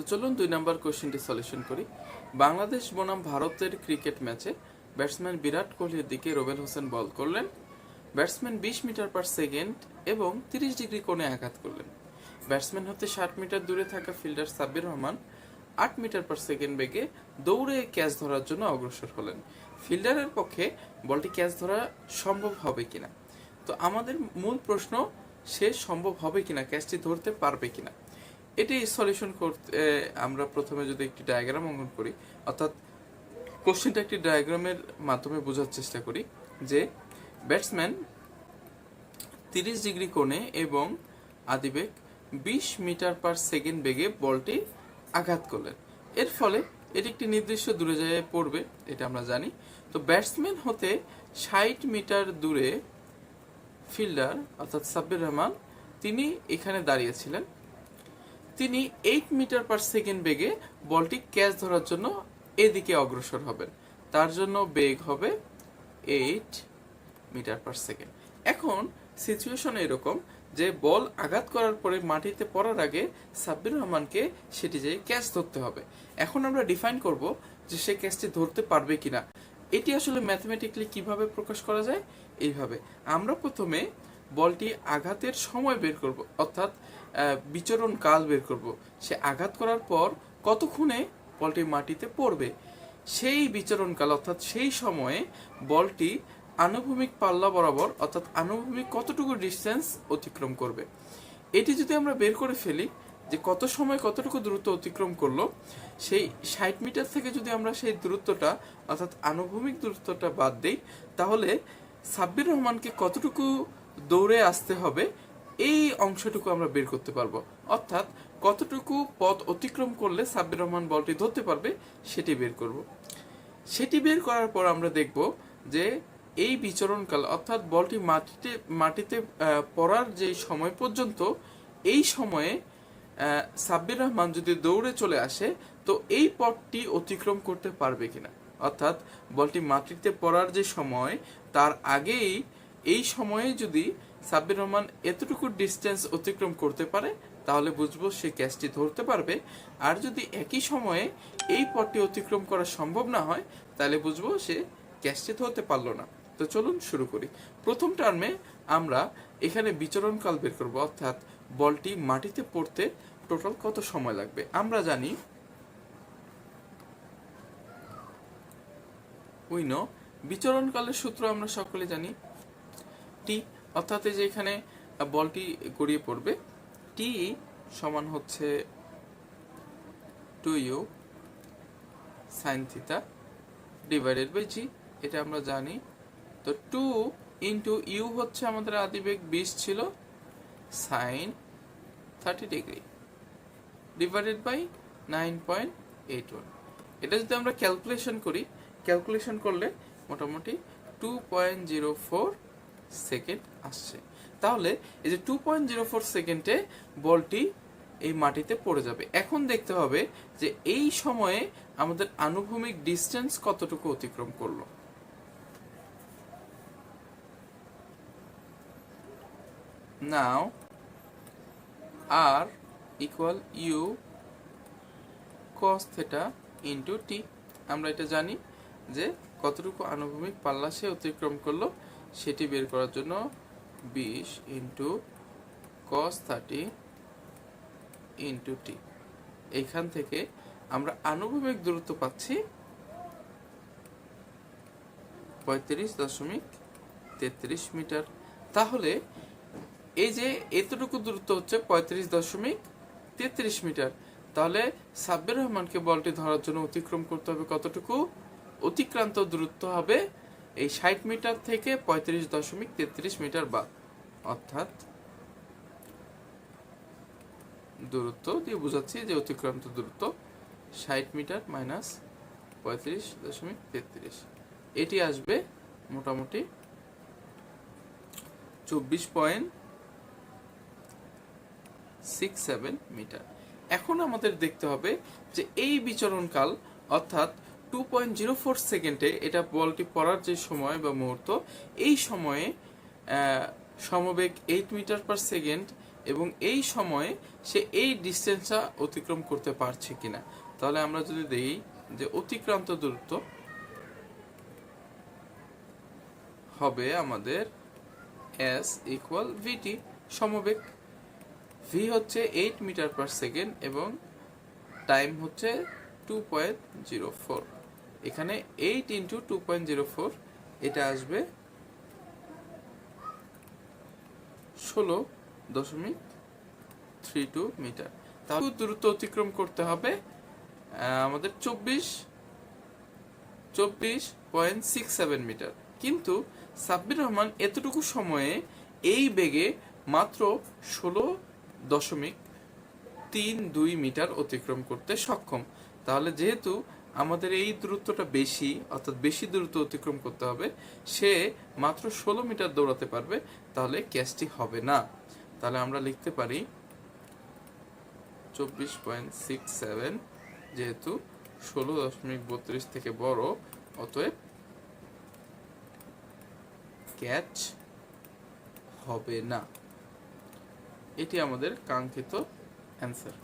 চলুন 2 নম্বর কোশ্চেনটি সলিউশন করি। বাংলাদেশ বনাম ভারতের ক্রিকেট ম্যাচে ব্যাটসম্যান বিরাট কোহলির দিকে রোবেল হোসেন বল করলেন। ব্যাটসম্যান 20 মিটার পার সেকেন্ড এবং 30 ডিগ্রি কোণে আঘাত করলেন। ব্যাটসম্যান হতে 60 মিটার দূরে থাকা fielder Sabbir Rahman 8 metre per second বেগে দৌড়ে ক্যাচ ধরার জন্য অগ্রসর হলেন। ফিল্ডারের পক্ষে বলটি ক্যাচ ধরা সম্ভব হবে কিনা। তো আমাদের মূল প্রশ্ন, সে সম্ভব হবে কিনা, ক্যাচটি ধরতে পারবে কিনা। এটি সলিউশন করতে আমরা প্রথমে যদি একটি ডায়াগ্রাম অঙ্কন করি, অর্থাৎ কোশ্চেনটা একটি ডায়াগ্রামের মাধ্যমে বোঝার চেষ্টা করি যে ব্যাটসম্যান 30 ডিগ্রি কোণে এবং আদিবেগ 20 মিটার পার সেকেন্ড বেগে বলটি আঘাত করলেন। এর ফলে এটি একটি নির্দিষ্ট দূরে জায়গায় পড়বে, এটা আমরা জানি। তো ব্যাটসম্যান হতে 60 মিটার দূরে ফিল্ডার অর্থাৎ সাব্বির রহমান তিনি এখানে দাঁড়িয়েছিলেন। তিনি 8 মিটার পার সেকেন্ড বেগে বলটি ক্যাচ ধরার জন্য এদিকে অগ্রসর হবেন। তার জন্য বেগ হবে 8 মিটার পার সেকেন্ড। এখন সিচুয়েশন এরকম যে বল আঘাত করার পরে মাটিতে পড়ার আগে সাব্বির রহমানকে সেটি যে ক্যাচ ধরতে হবে। এখন আমরা ডিফাইন করব যে সে ক্যাচটি ধরতে পারবে কিনা। এটি আসলে ম্যাথমেটিক্যালি কিভাবে প্রকাশ করা যায়, এইভাবে আমরা প্রথমে বলটি আঘাতের সময় বের করব, অর্থাৎ বিচরণ কাল বের করব। সে আঘাত করার পর কতক্ষণে বলটি মাটিতে পড়বে, সেই বিচরণ কাল অর্থাৎ সেই সময়ে বলটি আনুভূমিক পাল্লা বরাবর অর্থাৎ আনুভূমিক কতটুকু ডিস্টেন্স অতিক্রম করবে। এটি যদি আমরা বের করে ফেলি যে কত সময় কতটুকু দূরত্ব অতিক্রম করলো, সেই 60 মিটার থেকে যদি আমরা সেই দূরত্বটা অর্থাৎ আনুভূমিক দূরত্বটা বাদ দিই, তাহলে সাব্বির রহমানকে কতটুকু দৌড়ে আসতে হবে এই অংশটুকু আমরা বের করতে পারবো। অর্থাৎ কতটুকু পথ অতিক্রম করলে সাব্বির রহমান বলটি ধরতে পারবে সেটি বের করব। সেটি বের করার পর আমরা দেখব যে এই বিচরণকাল অর্থাৎ বলটি মাটিতে পড়ার যে সময় পর্যন্ত, এই সময়ে সাব্বির রহমান যদি দৌড়ে চলে আসে তো এই পথটি অতিক্রম করতে পারবে কিনা। অর্থাৎ বলটি মাটিতে পড়ার যে সময় তার আগেই এই সময়ে যদি সাব্বির রহমান এতটুকু ডিস্টেন্স অতিক্রম করতে পারে তাহলে বুঝবো সে ক্যাচটি ধরতে পারবে। আর যদি একই সময়ে এই পথটি অতিক্রম করা সম্ভব না হয় তাহলে বুঝবো সে ক্যাচটি ধরতে পারলো না। তো চলুন শুরু করি। প্রথম টার্মে আমরা এখানে বিচরণকাল বের করব, অর্থাৎ বলটি মাটিতে পড়তে টোটাল কত সময় লাগবে। আমরা জানি বিচরণকালের সূত্র আমরা সকলে জানি টি, অর্থাৎ এই যে এখানে বলটি গড়িয়ে পড়বে, টি সমান হচ্ছে 2u sin theta divided by g, এটা আমরা জানি। তো 2 ইন্টু ইউ হচ্ছে আমাদের আদিবেগ 20 ছিল sin 30 ডিগ্রি ডিভাইডেড বাই 9.81। এটা যদি আমরা ক্যালকুলেশন করি, ক্যালকুলেশন করলে মোটামুটি 2.04 সেকেন্ড আসছে। তাহলে এই যে 2.04 সেকেন্ডে বলটি এই মাটিতে পড়ে যাবে। এখন দেখতে হবে যে এই সময়ে আমাদের আনুভূমিক ডিস্টেন্স কতটুকু অতিক্রম করলো। Now R equal u cos theta into t. আমরা এটা জানি যে কতটুকু আনুভূমিক পাল্লা সে অতিক্রম করলো সেটি বের করার জন্য 20 ইন্টু cos 30 ইন্টু টি। এইখান থেকে আমরা আনুভূমিক দূরত্ব পাচ্ছি 35.33 মিটার। তাহলে এই যে এতটুকু দূরত্ব হচ্ছে 35.33 মিটার। তাহলে সাব্বির রহমানকে বলটি ধরার জন্য অতিক্রম করতে হবে কতটুকু, অতিক্রান্ত দূরত্ব হবে এই 60 মিটার থেকে 35.33 মিটার বাদ, অর্থাৎ দূরত্ব দিয়ে বোঝাচ্ছি যে অতিক্রান্ত দূরত্ব 60 মিটার মাইনাস 35.33, এটি আসবে মোটামুটি 24.67 মিটার। এখন আমাদের দেখতে হবে যে এই বিচরণকাল অর্থাৎ 2.04 সেকেন্ডে এটা বলটি পড়ার যে সময় বা মুহূর্ত, এই সময়ে সমবেগ 8 মিটার পার সেকেন্ড এবং এই সময়ে সে এই ডিস্টেন্সটা অতিক্রম করতে পারছে কিনা। তাহলে আমরা যদি দেখি যে অতিক্রান্ত দূরত্ব হবে আমাদের s ইকুয়াল ভিটি, সমবেগ। ভি হচ্ছে 8 মিটার পার সেকেন্ড এবং টাইম হচ্ছে 2.04। এখানে 8 ইন্টু 2.04 এটা আসবে 16.32 মিটার। তাহলে দূরত্ব অতিক্রম করতে হবে আমাদের 24.67 মিটার। কিন্তু সাব্বির রহমান এতটুকু সময়ে এই বেগে মাত্র 16.32 মিটার অতিক্রম করতে সক্ষম। তাহলে যেহেতু আমাদের এই দূরত্বটা বেশি, অর্থাৎ বেশি দূরত্ব অতিক্রম করতে হবে, সে মাত্র 16 মিটার দৌড়াতে পারবে, তাহলে ক্যাচটি হবে না। তাহলে আমরা লিখতে পারি 24.67 যেহেতু 16.32 থেকে বড়, অতএব ক্যাচ হবে না। এটি আমাদের কাঙ্ক্ষিত অ্যান্সার।